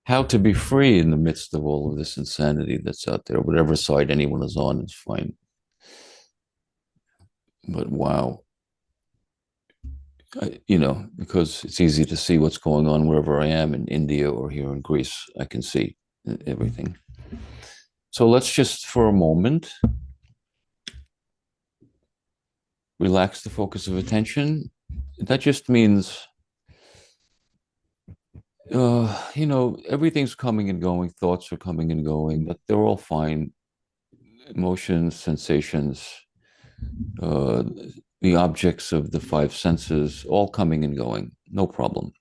how to be free in the midst of all of this insanity that's out there. Whatever side anyone is on is fine. But wow, because it's easy to see what's going on wherever I am in India or here in Greece. I can see everything. So let's just for a moment relax the focus of attention. That just means, everything's coming and going, thoughts are coming and going, but they're all fine. Emotions, sensations, uh, the objects of the five senses, all coming and going, no problem.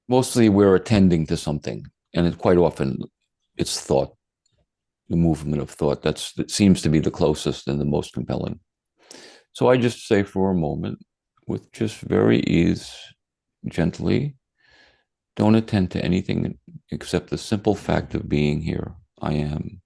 Mostly we're attending to something, and quite often it's thought, the movement of thought. That seems to be the closest and the most compelling. So I just say for a moment, with just very ease, gently, don't attend to anything except the simple fact of being here. I am.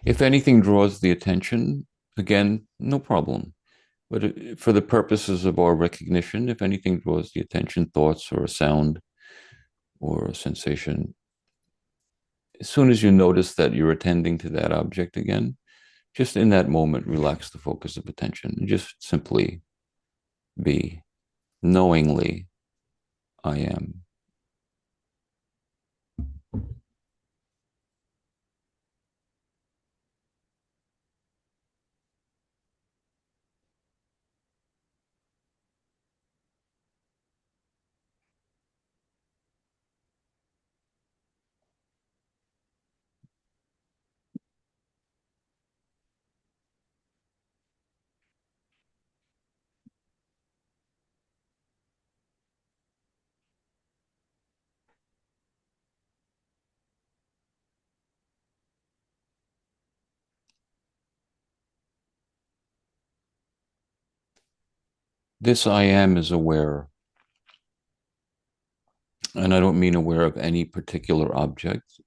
If anything draws the attention, again, no problem. But for the purposes of our recognition, if anything draws the attention, thoughts or a sound or a sensation, as soon as you notice that you're attending to that object again, just in that moment, relax the focus of attention and just simply be knowingly, I am. This I am is aware. And I don't mean aware of any particular object,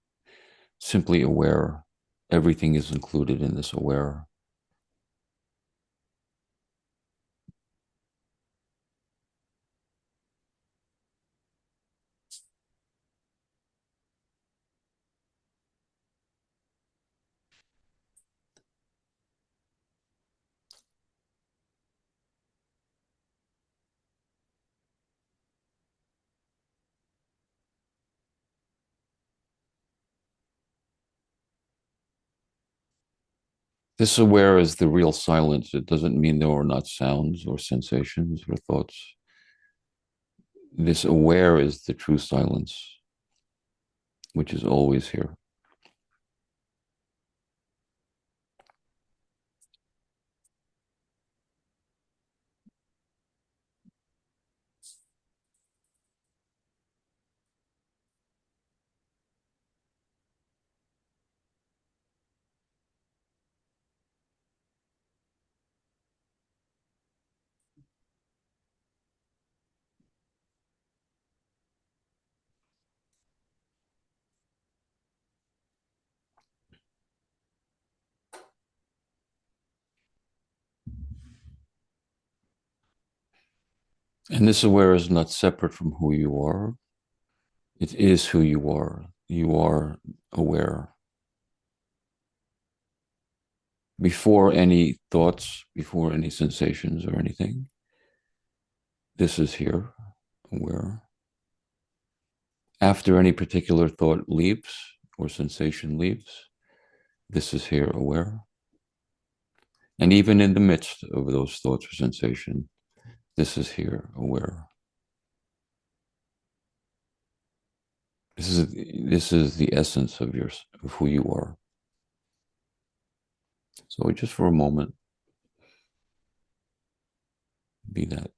simply aware. Everything is included in this aware. This aware is the real silence. It doesn't mean there are not sounds or sensations or thoughts. This aware is the true silence, which is always here. And this aware is not separate from who you are. It is who you are. You are aware. Before any thoughts, before any sensations or anything, this is here, aware. After any particular thought leaves or sensation leaves, this is here, aware. And even in the midst of those thoughts or sensation, this is here, aware. This is the essence of who you are. So just for a moment, be that.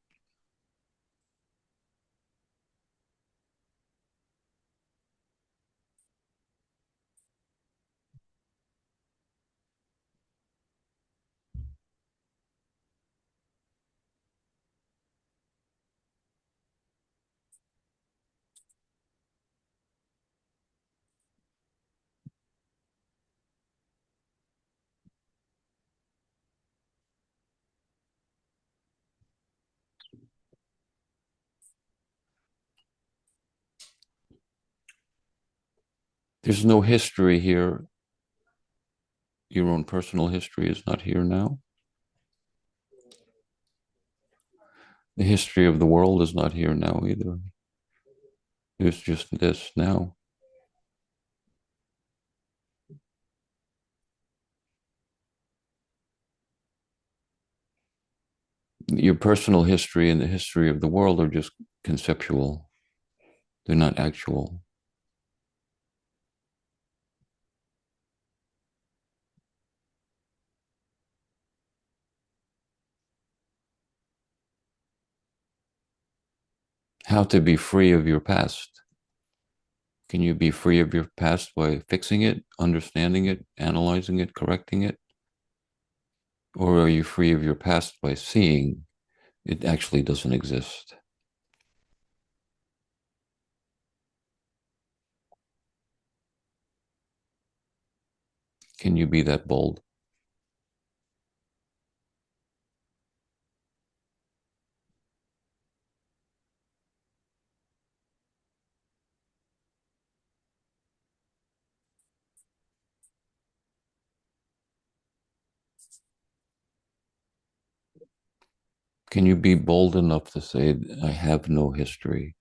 There's no history here. Your own personal history is not here now. The history of the world is not here now either. There's just this now. Your personal history and the history of the world are just conceptual, they're not actual. How to be free of your past? Can you be free of your past by fixing it, understanding it, analyzing it, correcting it? Or are you free of your past by seeing it actually doesn't exist? Can you be that bold? Can you be bold enough to say, I have no history?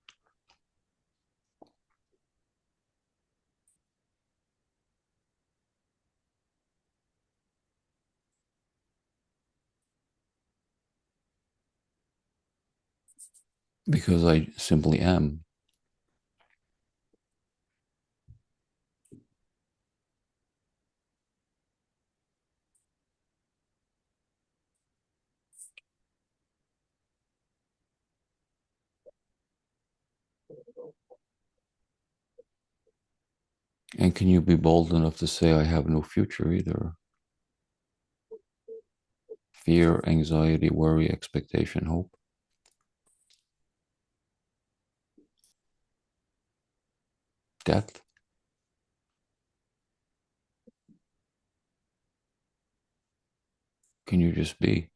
Because I simply am. And can you be bold enough to say, I have no future either? Fear, anxiety, worry, expectation, hope, death. Can you just be?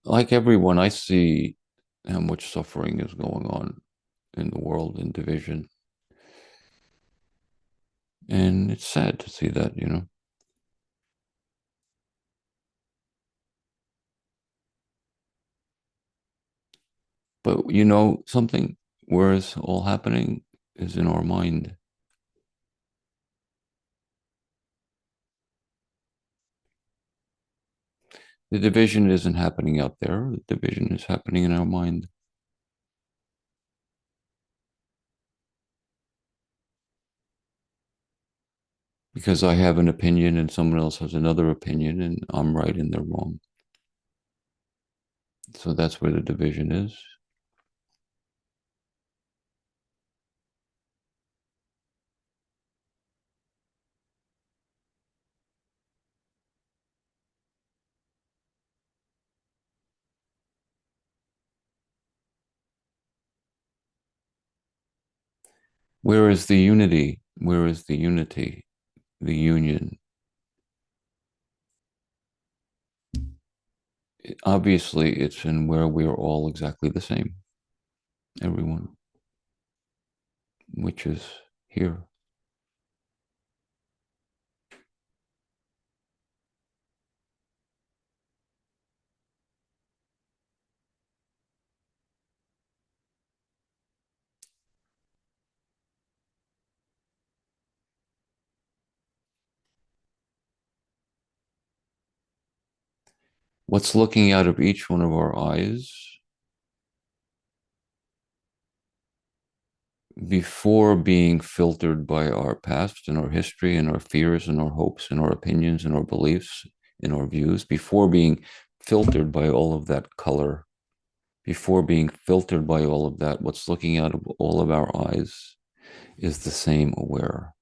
Like everyone, I see how much suffering is going on in the world in division. And it's sad to see that. But you know something, where it's all happening is in our mind. The division isn't happening out there. The division is happening in our mind. Because I have an opinion and someone else has another opinion and I'm right and they're wrong. So that's where the division is. Where is the unity? Where is the unity, the union? Obviously, it's in where we're all exactly the same. everyone, which is here. What's looking out of each one of our eyes before being filtered by our past and our history and our fears and our hopes and our opinions and our beliefs and our views, before being filtered by all of that color, before being filtered by all of that, what's looking out of all of our eyes is the same aware.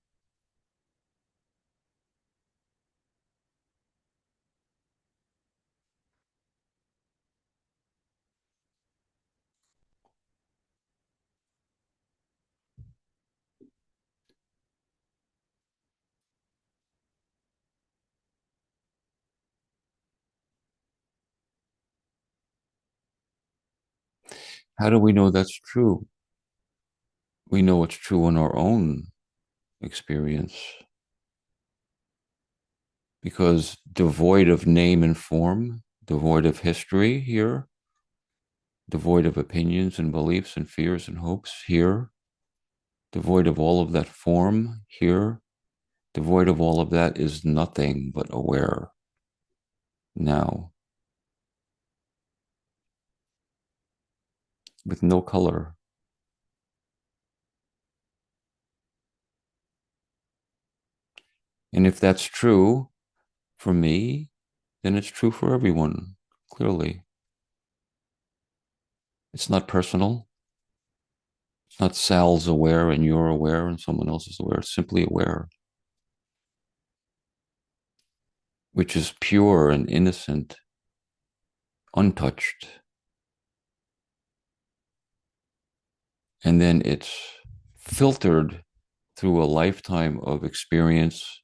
How do we know that's true? We know it's true in our own experience because devoid of name and form, devoid of history here, devoid of opinions and beliefs and fears and hopes here, devoid of all of that form here, devoid of all of that is nothing but aware now with no color. And if that's true for me, then it's true for everyone, clearly. It's not personal. It's not Sal's aware and you're aware and someone else is aware. It's simply aware, which is pure and innocent, untouched. And then it's filtered through a lifetime of experience,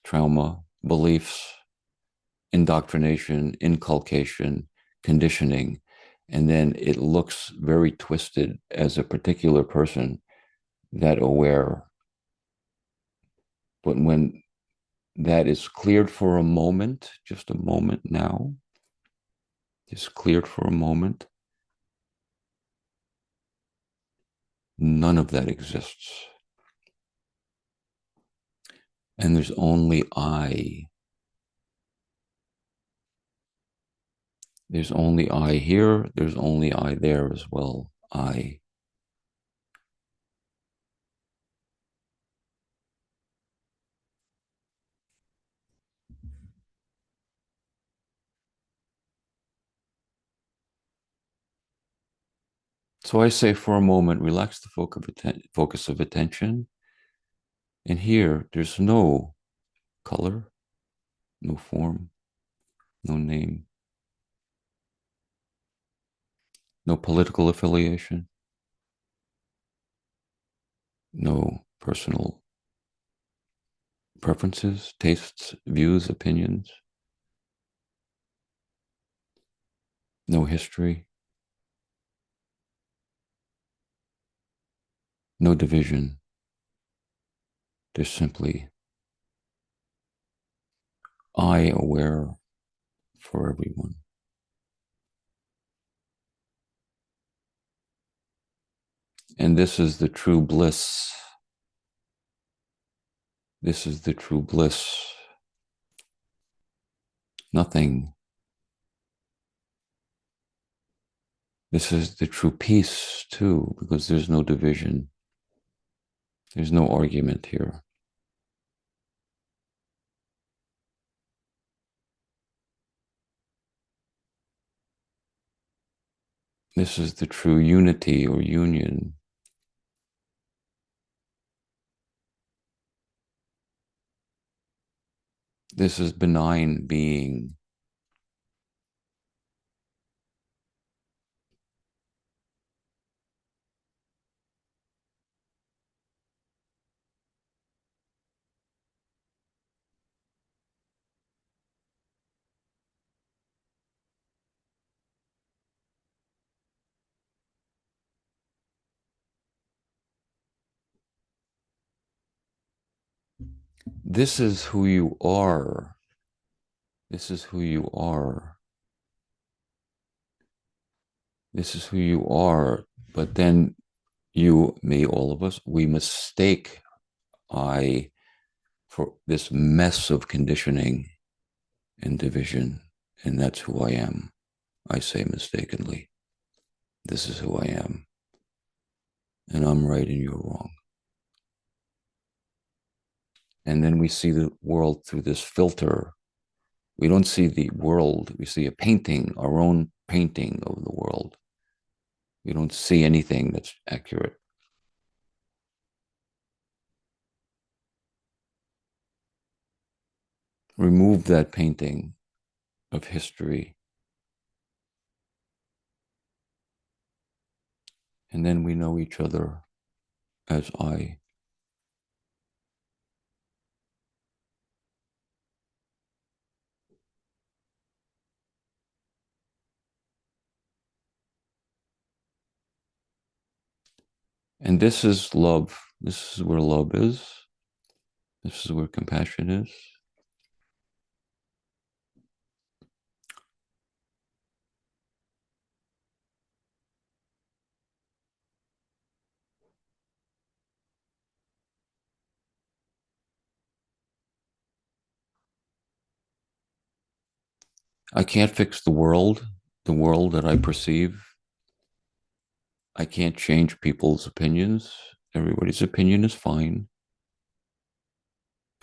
trauma, beliefs, indoctrination, inculcation, conditioning. And then it looks very twisted as a particular person that aware. But when that is cleared for a moment, just a moment now, just cleared for a moment, none of that exists. And there's only I. There's only I here. There's only I there as well. I. So I say for a moment, relax the focus of attention. And here, there's no color, no form, no name, no political affiliation, no personal preferences, tastes, views, opinions, no history, no division. There's simply I aware for everyone. And this is the true bliss. This is the true bliss. Nothing. This is the true peace too, because there's no division. There's no argument here. This is the true unity or union. This is benign being. This is who you are. This is who you are. This is who you are. But then you, me, all of us, we mistake I for this mess of conditioning and division. And that's who I am. I say mistakenly, this is who I am. And I'm right and you're wrong. And then we see the world through this filter. We don't see the world, we see a painting, our own painting of the world. We don't see anything that's accurate. Remove that painting of history, and then we know each other as I. And this is love. This is where love is. This is where compassion is. I can't fix the world that I perceive. I can't change people's opinions. Everybody's opinion is fine.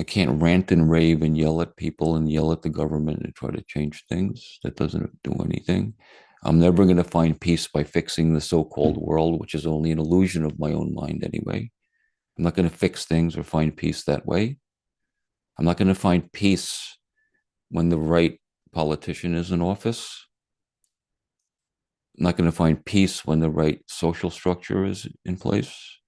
I can't rant and rave and yell at people and yell at the government and try to change things. That doesn't do anything. I'm never going to find peace by fixing the so called world, which is only an illusion of my own mind anyway. I'm not going to fix things or find peace that way. I'm not going to find peace when the right politician is in office. I'm not going to find peace when the right social structure is in place.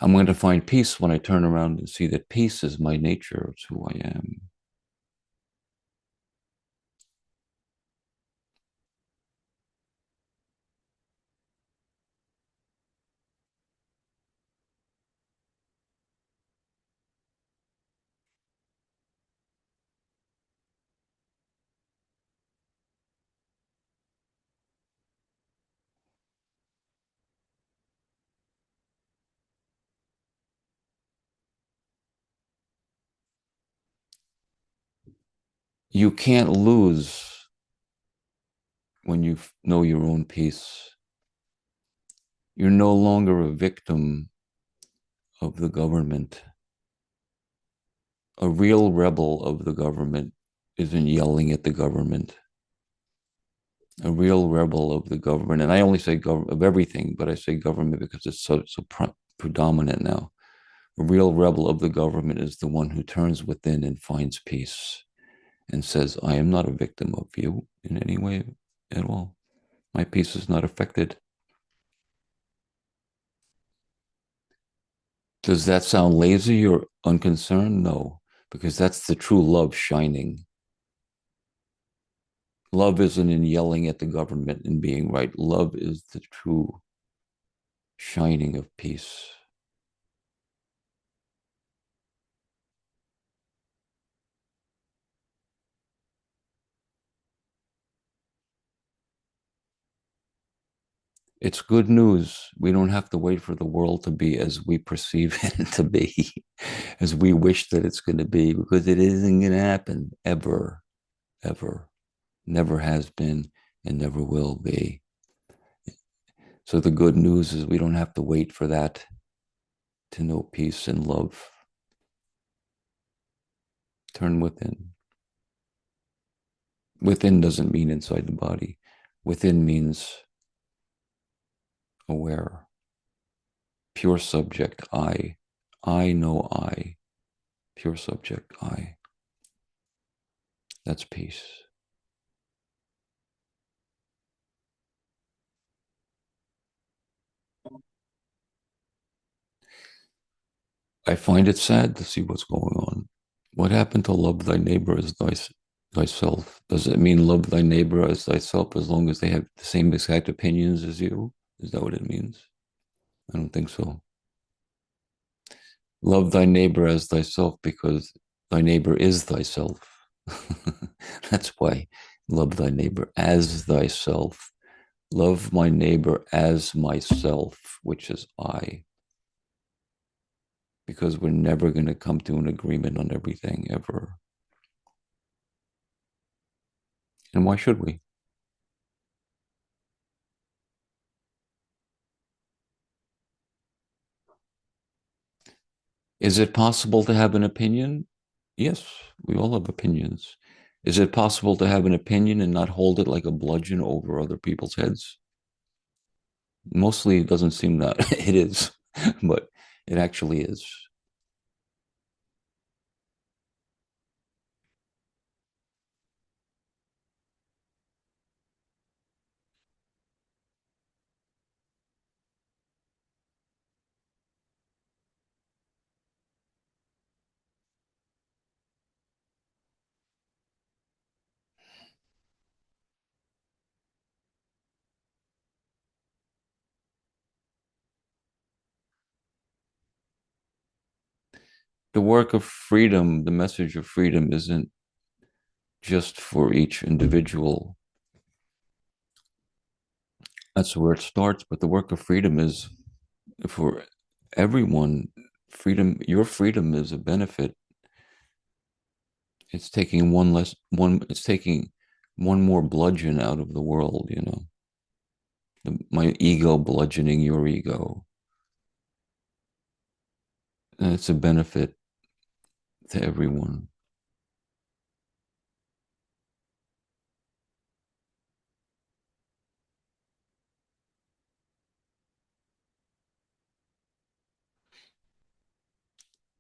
I'm going to find peace when I turn around and see that peace is my nature. It's who I am. You can't lose when you know your own peace. You're no longer a victim of the government. A real rebel of the government isn't yelling at the government. A real rebel of the government, and I only say of everything, but I say government because it's so predominant now. A real rebel of the government is the one who turns within and finds peace and says, I am not a victim of you in any way at all. My peace is not affected. Does that sound lazy or unconcerned? No, because that's the true love shining. Love isn't in yelling at the government and being right. Love is the true shining of peace. It's good news. We don't have to wait for the world to be as we perceive it to be, as we wish that it's going to be, because it isn't going to happen ever, ever. Never has been and never will be. So the good news is we don't have to wait for that to know peace and love. Turn within. Within doesn't mean inside the body. Within means aware. Pure subject, I. I know I. Pure subject, I. That's peace. I find it sad to see what's going on. What happened to love thy neighbor as thyself? Does it mean love thy neighbor as thyself as long as they have the same exact opinions as you? Is that what it means? I don't think so. Love thy neighbor as thyself because thy neighbor is thyself. That's why love thy neighbor as thyself. Love my neighbor as myself, which is I, because we're never going to come to an agreement on everything ever. And why should we? Is it possible to have an opinion? Yes, we all have opinions. Is it possible to have an opinion and not hold it like a bludgeon over other people's heads? Mostly it doesn't seem that it is, but it actually is. The work of freedom, the message of freedom isn't just for each individual. That's where it starts. But the work of freedom is for everyone. Freedom, your freedom is a benefit. It's taking one less one. It's taking one more bludgeon out of the world. My ego bludgeoning your ego. And it's a benefit to everyone.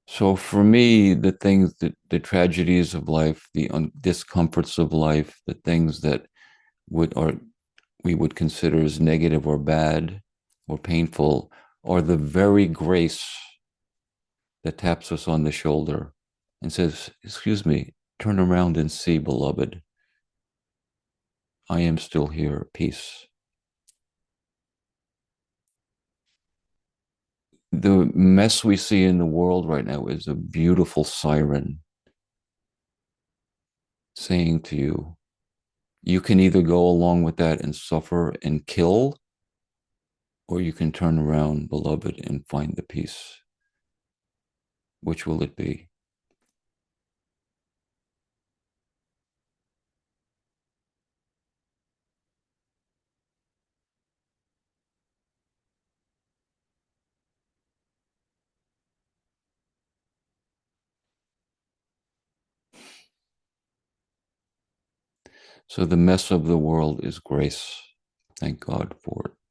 So for me, the things that the tragedies of life, the discomforts of life, the things that would are we would consider as negative or bad or painful are the very grace that taps us on the shoulder and says, "Excuse me, turn around and see, beloved. I am still here. Peace." The mess we see in the world right now is a beautiful siren saying to you, you can either go along with that and suffer and kill, or you can turn around, beloved, and find the peace. Which will it be? So the mess of the world is grace. Thank God for it.